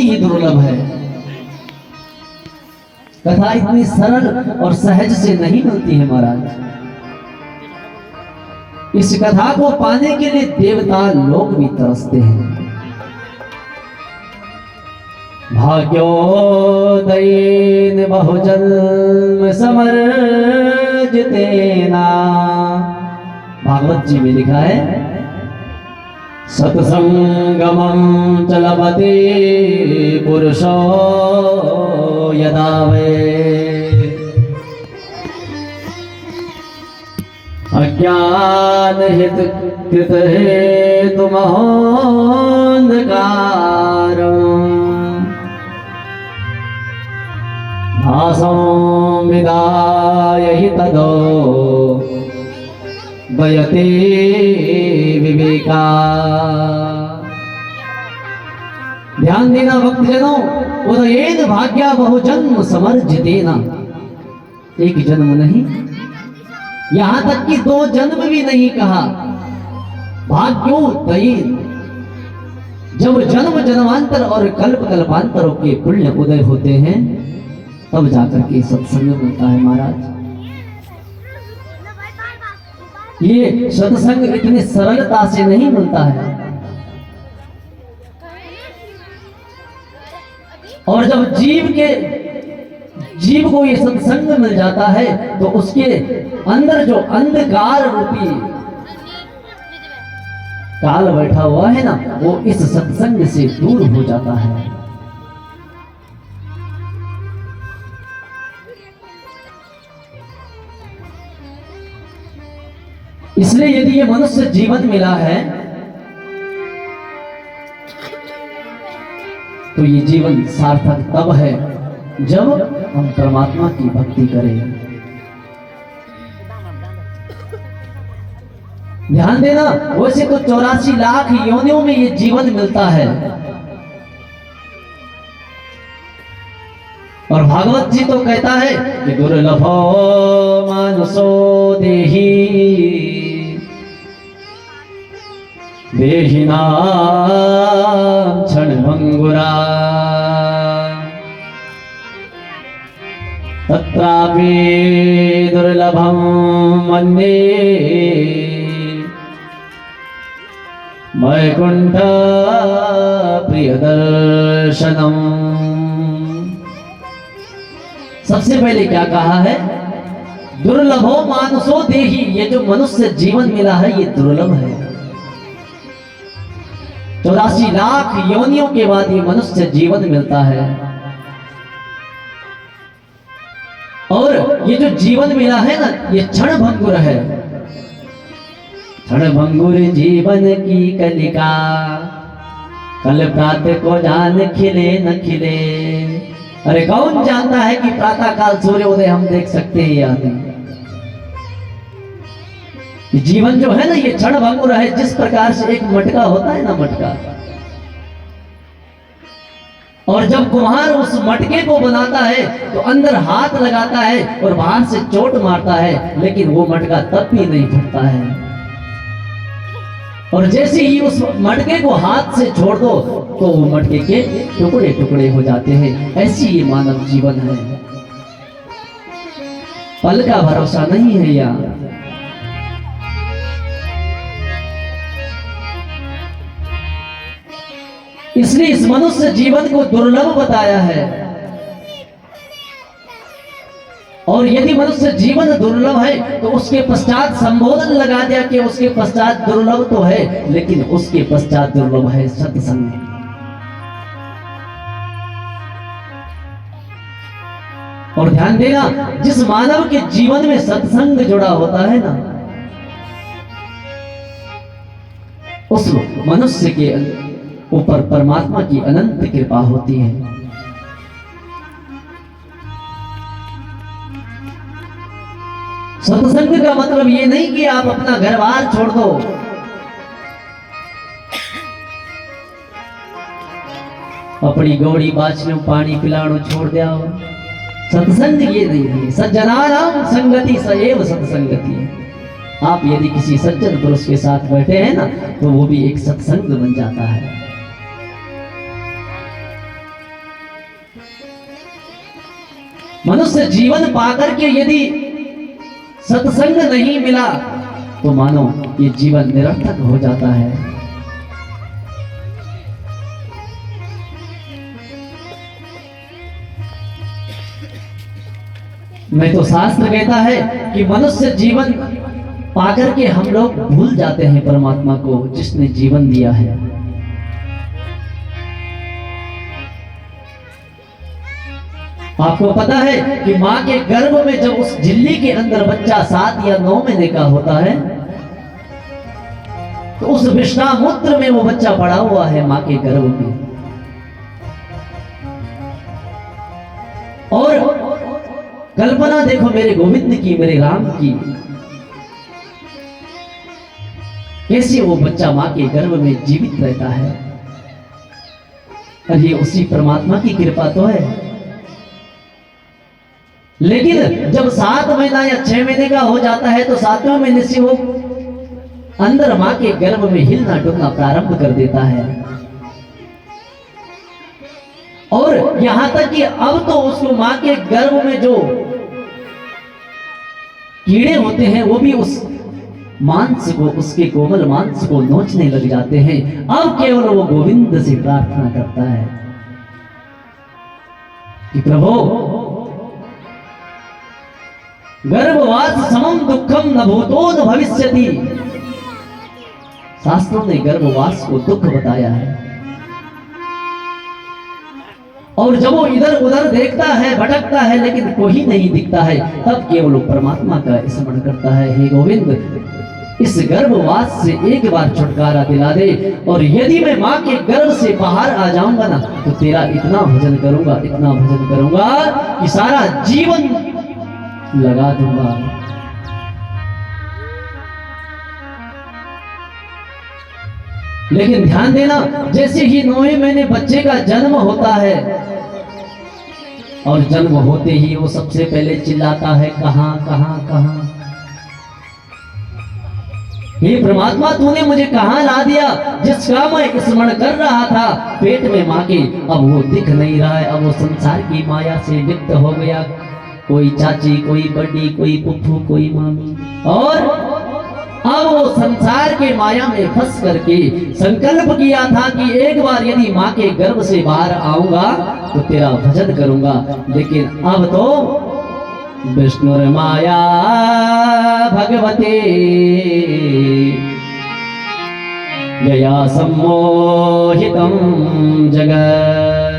ही दुर्लभ है। कथा इतनी सरल और सहज से नहीं मिलती है महाराज। इस कथा को पाने के लिए देवता लोग भी तरसते हैं। भाग्योदयेन बहुजन्म समर्जितेना, भागवत जी में लिखा है, सत्संगमं च लभते पुरुषो यदा वे अज्ञान हित कृत हेतु महोन्धकारम् भासं विदाय हि तदो वयते विवेका। ध्यान देना भक्तजनों, उदयेन भाग्या बहुजन्म समर्जितेना, एक जन्म नहीं, यहां तक कि 2 जन्म भी नहीं कहा। भाग्योदयेन, जब जन्म जन्मांतर और कल्प कल्पांतरों के पुण्य उदय होते हैं तब जाकर के सत्संग मिलता है महाराज। ये सत्संग इतनी सरलता से नहीं मिलता है। और जब जीव को ये सत्संग मिल जाता है तो उसके अंदर जो अंधकार रूपी काल बैठा हुआ है ना, वो इस सत्संग से दूर हो जाता है। इसलिए यदि ये मनुष्य जीवन मिला है तो ये जीवन सार्थक तब है जब हम परमात्मा की भक्ति करें। ध्यान देना, वैसे तो 84 लाख योनियों में ये जीवन मिलता है। और भागवत जी तो कहता है कि दुर्लभो मानुषो देही देहिनां क्षणभंगुरा तत्रापि दुर्लभं मन्ये वैकुंठ प्रियदर्शनम्। सबसे पहले क्या कहा है? दुर्लभो मानुषो देही, ये जो मनुष्य जीवन मिला है ये दुर्लभ है। 84 लाख योनियों के बाद ये मनुष्य जीवन मिलता है। और ये जो जीवन मिला है ना, ये क्षण भंगुर है। क्षण भंगुर जीवन की कलिका, कल प्रातः को जान खिले न खिले। अरे कौन जानता है कि प्रातः काल सूर्योदय हम देख सकते हैं या नहीं? जीवन जो है ना ये क्षण भंगुर है। जिस प्रकार से एक मटका होता है ना, मटका, और जब कुम्हार उस मटके को बनाता है तो अंदर हाथ लगाता है और बाहर से चोट मारता है, लेकिन वो मटका तब भी नहीं फटता है। और जैसे ही उस मटके को हाथ से छोड़ दो तो वो मटके के टुकड़े टुकड़े हो जाते हैं। ऐसी ये मानव जीवन है। पल का भरोसा नहीं है यार। इसलिए इस मनुष्य जीवन को दुर्लभ बताया है। और यदि मनुष्य जीवन दुर्लभ है तो उसके पश्चात संबोधन लगा दिया कि उसके पश्चात दुर्लभ तो है, लेकिन उसके पश्चात दुर्लभ है सत्संग। और ध्यान देना, जिस मानव के जीवन में सत्संग जुड़ा होता है ना, उस मनुष्य के ऊपर परमात्मा की अनंत कृपा होती है। सत्संग का मतलब ये नहीं कि आप अपना घर बार छोड़ दो, अपनी गौड़ी बाछियों पानी पिलानो छोड़ दिया। सत्संग ये नहीं है। सज्जनानां संगति सएव सत्संगति। आप यदि किसी सज्जन पुरुष के साथ बैठे हैं ना, तो वो भी एक सत्संग बन जाता है। मनुष्य जीवन पाकर के यदि सत्संग नहीं मिला तो मानो ये जीवन निरर्थक हो जाता है। मैं तो शास्त्र कहता है कि मनुष्य जीवन पाकर के हम लोग भूल जाते हैं परमात्मा को जिसने जीवन दिया है। आपको पता है कि मां के गर्भ में जब उस झिल्ली के अंदर बच्चा 7 या 9 महीने का होता है तो उस विश्वामूत्र में वो बच्चा पड़ा हुआ है मां के गर्भ में। और कल्पना देखो मेरे गोविंद की, मेरे राम की, कैसे वो बच्चा मां के गर्भ में जीवित रहता है। और ये उसी परमात्मा की कृपा तो है। लेकिन जब 7 महीना या 6 महीने का हो जाता है तो 7वें महीने से वो अंदर मां के गर्भ में हिलना डुलना प्रारंभ कर देता है। और यहां तक कि अब तो उसको मां के गर्भ में जो कीड़े होते हैं वो भी उस मांस को, उसके कोमल मांस को नोचने लग जाते हैं। अब केवल वो गोविंद से प्रार्थना करता है कि प्रभु गर्भवास समम दुखम न भूतो न भविष्यति। शास्त्रों ने गर्भवास को दुख बताया है। और जब वो इधर उधर देखता है, भटकता है, लेकिन कोई नहीं दिखता है, तब केवल परमात्मा का स्मरण करता है, हे गोविंद इस गर्भवास से एक बार छुटकारा दिला दे। और यदि मैं मां के गर्भ से बाहर आ जाऊंगा ना तो तेरा इतना भजन करूंगा, इतना भजन करूंगा कि सारा जीवन लगा दूंगा। लेकिन ध्यान देना, जैसे ही 9वें महीने बच्चे का जन्म होता है और जन्म होते ही वो सबसे पहले चिल्लाता है, कहां कहां कहां, हे परमात्मा तूने मुझे कहां ला दिया जिसका मैं स्मरण कर रहा था पेट में मां के। अब वो दिख नहीं रहा है, अब वो संसार की माया से लिप्त हो गया। कोई चाची, कोई बड़ी, कोई पुप्पू, कोई मामी। और अब वो संसार के माया में फंस करके संकल्प किया था कि एक बार यदि मां के गर्भ से बाहर आऊंगा तो तेरा भजन करूंगा। लेकिन अब तो विष्णुर माया भगवते गया सम्मोहितम जगत।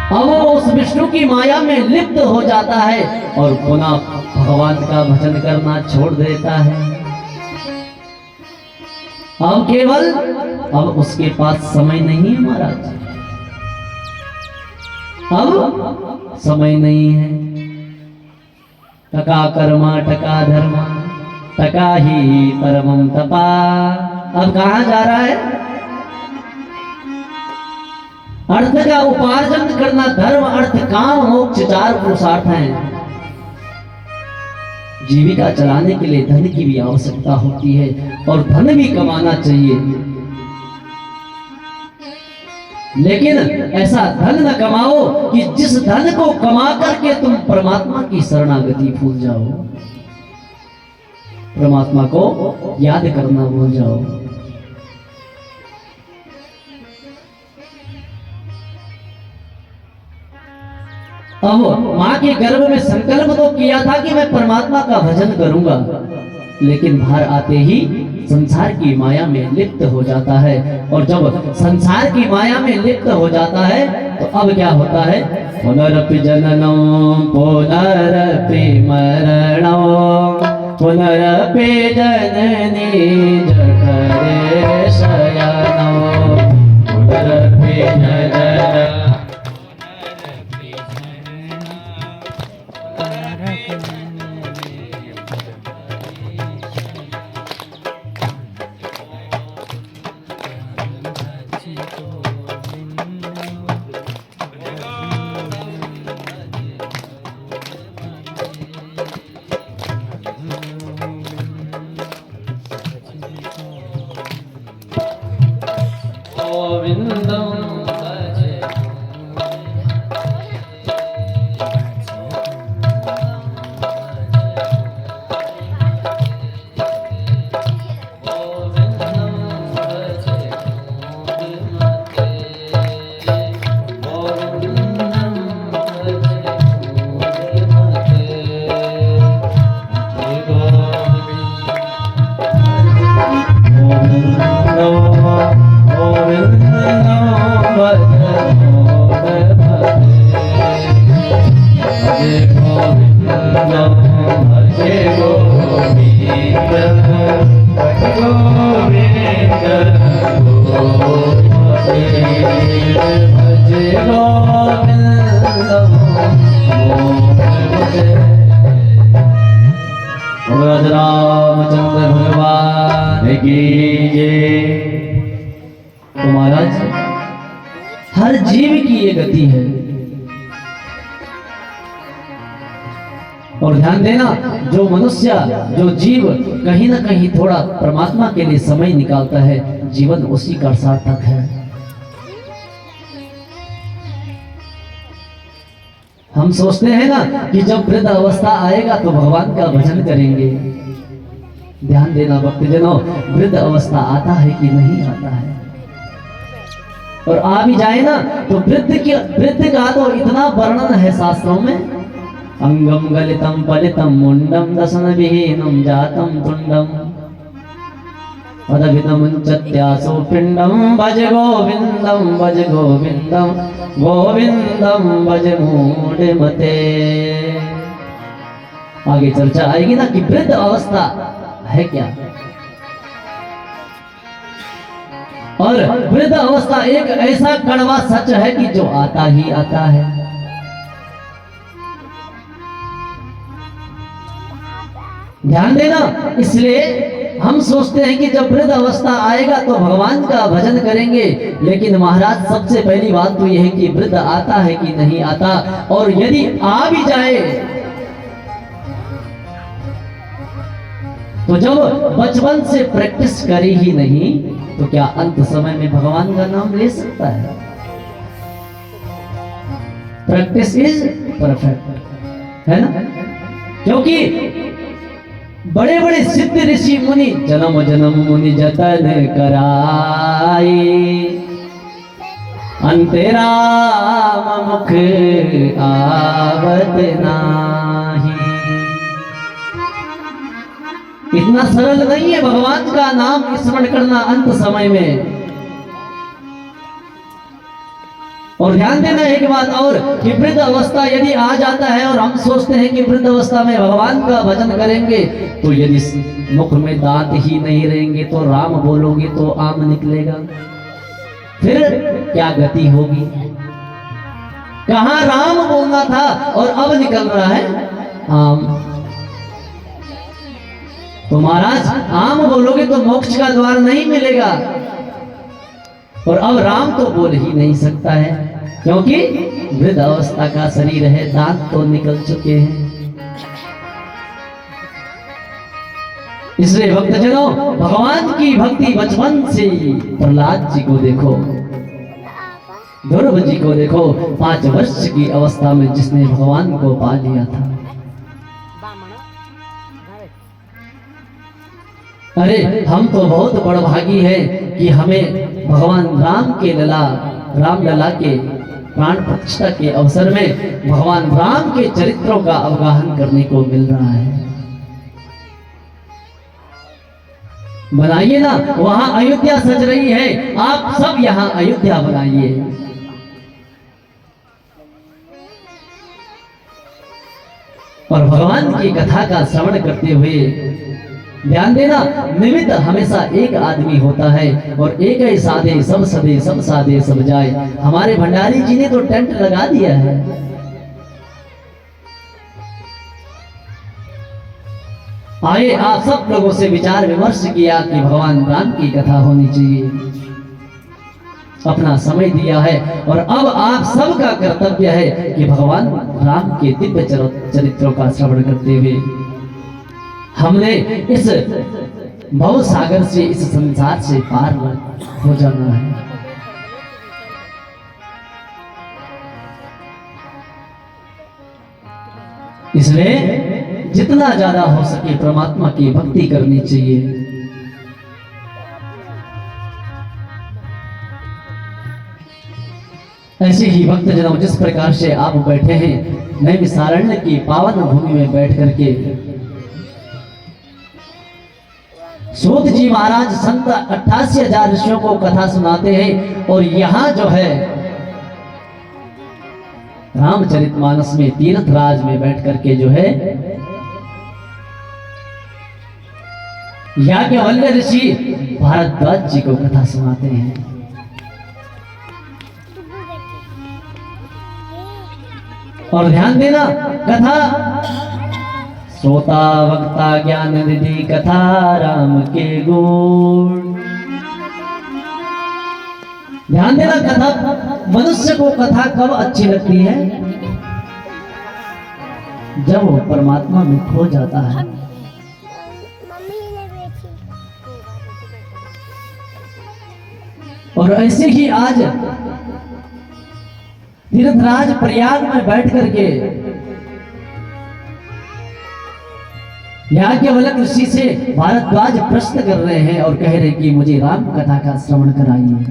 अब वो उस विष्णु की माया में लिप्त हो जाता है और पुनः भगवान का भजन करना छोड़ देता है। अब उसके पास समय नहीं है महाराज, अब समय नहीं है। टका कर्मा टका धर्मा टका ही परमं तपा। अब कहां जा रहा है? अर्थ का उपार्जन करना, धर्म अर्थ काम मोक्ष 4 पुरुषार्थ हैं। जीविका चलाने के लिए धन की भी आवश्यकता होती है और धन भी कमाना चाहिए। लेकिन ऐसा धन न कमाओ कि जिस धन को कमा करके तुम परमात्मा की शरणागति भूल जाओ, परमात्मा को याद करना भूल जाओ। अब मां के गर्भ में संकल्प तो किया था कि मैं परमात्मा का भजन करूंगा, लेकिन बाहर आते ही संसार की माया में लिप्त हो जाता है। और जब संसार की माया में लिप्त हो जाता है तो अब क्या होता है? पुनरपि जननो पुनरपि मरणो पुनरपि जननी जठरे शयनो पुनरपि जनन। रामचंद्र भगवान की जय। तो महाराज हर जीव की ये गति है। और ध्यान देना, जो मनुष्य जो जीव कहीं ना कहीं थोड़ा परमात्मा के लिए समय निकालता है, जीवन उसी का सार्थक है। हम सोचते हैं ना कि जब वृद्ध अवस्था आएगा तो भगवान का भजन करेंगे। ध्यान देना भक्तजनों, वृद्ध अवस्था आता है कि नहीं आता है, और आ भी जाए ना तो वृद्ध का तो इतना वर्णन है शास्त्रों में। अंगम गलितम पलितम मुंडम दशन विहीनम जातम तुंडम पदविदमुच्यत्यासो पिंडम भज गोविंदम गोविंदम भज मूढ़मते। आगे चर्चा आएगी ना कि वृद्ध अवस्था है क्या, और वृद्ध अवस्था एक ऐसा कड़वा सच है कि जो आता ही आता है। ध्यान देना, इसलिए हम सोचते हैं कि जब वृद्ध अवस्था आएगा तो भगवान का भजन करेंगे, लेकिन महाराज सबसे पहली बात तो यह है कि वृद्ध आता है कि नहीं आता, और यदि आ भी जाए तो जब बचपन से प्रैक्टिस करी ही नहीं तो क्या अंत समय में भगवान का नाम ले सकता है? प्रैक्टिस इज परफेक्ट, है ना? क्योंकि बड़े बड़े सिद्ध ऋषि मुनि जन्म जन्म मुनि जतन कराए, अंतराम मुख आवत नाही। इतना सरल नहीं है भगवान का नाम स्मरण करना अंत समय में। और ध्यान देना एक बात और कि वृद्ध अवस्था यदि आ जाता है और हम सोचते हैं कि वृद्ध अवस्था में भगवान का भजन करेंगे, तो यदि मुख में दांत ही नहीं रहेंगे तो राम बोलोगे तो आम निकलेगा, फिर क्या गति होगी? कहां राम बोलना था और अब निकल रहा है आम। तो महाराज आम बोलोगे तो मोक्ष का द्वार नहीं मिलेगा, और अब राम तो बोल ही नहीं सकता है क्योंकि वृद्ध अवस्था का शरीर है, दांत तो निकल चुके हैं। इसलिए भक्तजनों, भगवान की भक्ति बचपन से ही प्रहलाद जी को देखो, ध्रुव जी को देखो, 5 वर्ष की अवस्था में जिसने भगवान को पा लिया था। अरे हम तो बहुत बड़भागी है कि हमें भगवान राम के रामलला के प्राण प्रतिष्ठा के अवसर में भगवान राम के चरित्रों का अवगाहन करने को मिल रहा है। बनाइए ना, वहां अयोध्या सज रही है, आप सब यहां अयोध्या बनाइए। और भगवान की कथा का श्रवण करते हुए ध्यान देना, निमित्त हमेशा एक आदमी होता है, और एक ही साधे सब सदे सब साधे सब जाए। हमारे भंडारी जी ने तो टेंट लगा दिया है। आए आप सब लोगों से विचार विमर्श किया कि भगवान राम की कथा होनी चाहिए, अपना समय दिया है, और अब आप सबका कर्तव्य है कि भगवान राम के दिव्य चरित्रों का श्रवण करते हुए हमने इस भव सागर से, इस संसार से पार हो जाना है। इसलिए जितना ज्यादा हो सके परमात्मा की भक्ति करनी चाहिए। ऐसे ही भक्तजनों, जिस प्रकार से आप बैठे हैं नैमिषारण्य की पावन भूमि में बैठ करके सूत जी महाराज संत 88,000 ऋषियों को कथा सुनाते हैं, और यहाँ जो है रामचरितमानस में तीर्थराज में बैठ करके जो है याज्ञवल्क्य ऋषि भारद्वाज जी को कथा सुनाते हैं। और ध्यान देना, कथा श्रोता वक्ता ज्ञान निधि कथा राम के गुण। ध्यान देना, कथा मनुष्य को कथा कब अच्छी लगती है? जब वो परमात्मा में खो जाता है। और ऐसे ही आज तीर्थराज प्रयाग में बैठ करके याज्ञवल्क्य ऋषि से भारद्वाज प्रश्न कर रहे हैं और कह रहे कि मुझे राम कथा का श्रवण कराइए।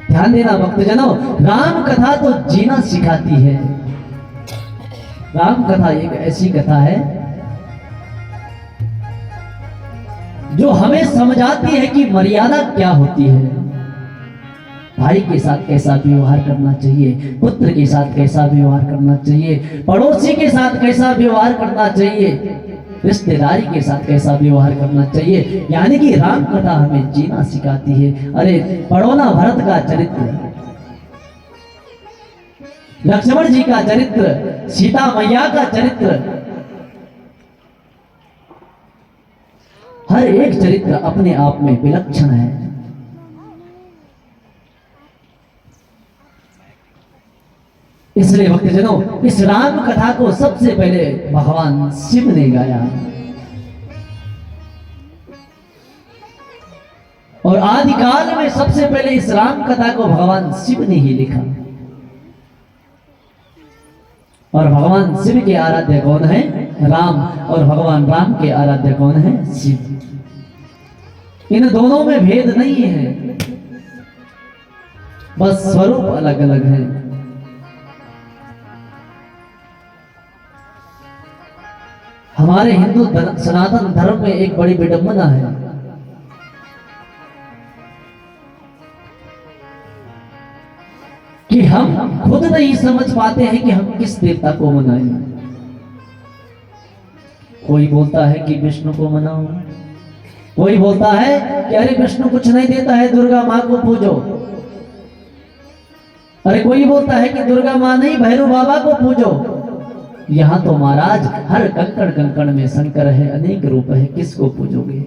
ध्यान देना भक्तजनों, राम कथा तो जीना सिखाती है। राम कथा एक ऐसी कथा है जो हमें समझाती है कि मर्यादा क्या होती है। भाई के साथ कैसा व्यवहार करना चाहिए, पुत्र के साथ कैसा व्यवहार करना चाहिए, पड़ोसी के साथ कैसा व्यवहार करना चाहिए, रिश्तेदारी के साथ कैसा व्यवहार करना चाहिए। यानी कि राम कथा हमें जीना सिखाती है। अरे पढ़ो ना भरत का चरित्र, लक्ष्मण जी का चरित्र, सीता मैया का चरित्र। हर एक चरित्र अपने आप में विलक्षण है। इसलिए भक्तजनों, इस राम कथा को सबसे पहले भगवान शिव ने गाया और आदिकाल में सबसे पहले इस राम कथा को भगवान शिव ने ही लिखा। और भगवान शिव के आराध्य कौन है? राम। और भगवान राम के आराध्य कौन है? शिव। इन दोनों में भेद नहीं है, बस स्वरूप अलग अलग है। हमारे हिंदू सनातन धर्म में एक बड़ी विडंबना है कि हम खुद नहीं समझ पाते हैं कि हम किस देवता को मनाएं। कोई बोलता है कि विष्णु को मनाओ, कोई बोलता है कि अरे विष्णु कुछ नहीं देता है, दुर्गा माँ को पूजो। अरे कोई बोलता है कि दुर्गा माँ नहीं, भैरव बाबा को पूजो। यहाँ तो महाराज हर कंकड़ कंकड़ में शंकर है, अनेक रूप है, किसको पूजोगे?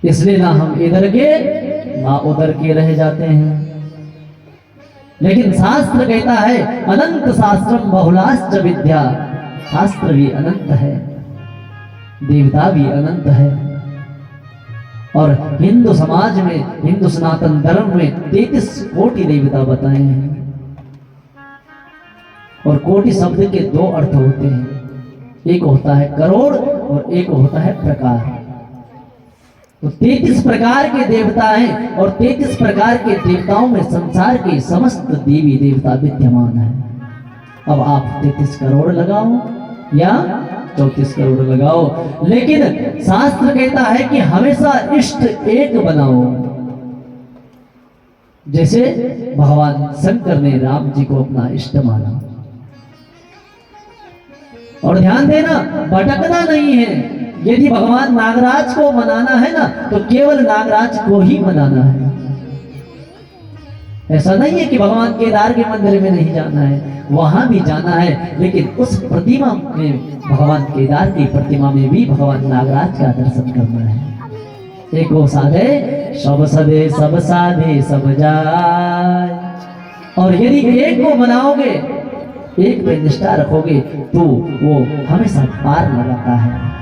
इसलिए ना हम इधर के ना उधर के रह जाते हैं। लेकिन शास्त्र कहता है अनंत शास्त्रम बहुलाश्च विद्या। शास्त्र भी अनंत है, देवता भी अनंत है। और हिंदू समाज में, हिंदू सनातन धर्म में 33 कोटि देवता बताए हैं। और कोटि शब्द के दो अर्थ होते हैं, एक होता है करोड़ और एक होता है प्रकार। तो 33 प्रकार के देवता हैं और 33 प्रकार के देवताओं में संसार के समस्त देवी देवता विद्यमान है। अब आप 33 करोड़ लगाओ या 34 करोड़ लगाओ, लेकिन शास्त्र कहता है कि हमेशा इष्ट एक बनाओ। जैसे भगवान शंकर ने राम जी को अपना इष्ट माना। और ध्यान देना, भटकना नहीं है। यदि भगवान नागराज को मनाना है ना, तो केवल नागराज को ही मनाना है। ऐसा नहीं है कि भगवान केदार के मंदिर में नहीं जाना है, वहां भी जाना है, लेकिन उस प्रतिमा में, भगवान केदार की प्रतिमा में भी भगवान नागराज का दर्शन करना है। एको साधे सब सदे, सब साधे सब जाय। और यदि एक को मनाओगे, एक पे निष्ठा रखोगे, तो वो हमेशा पार लगाता है।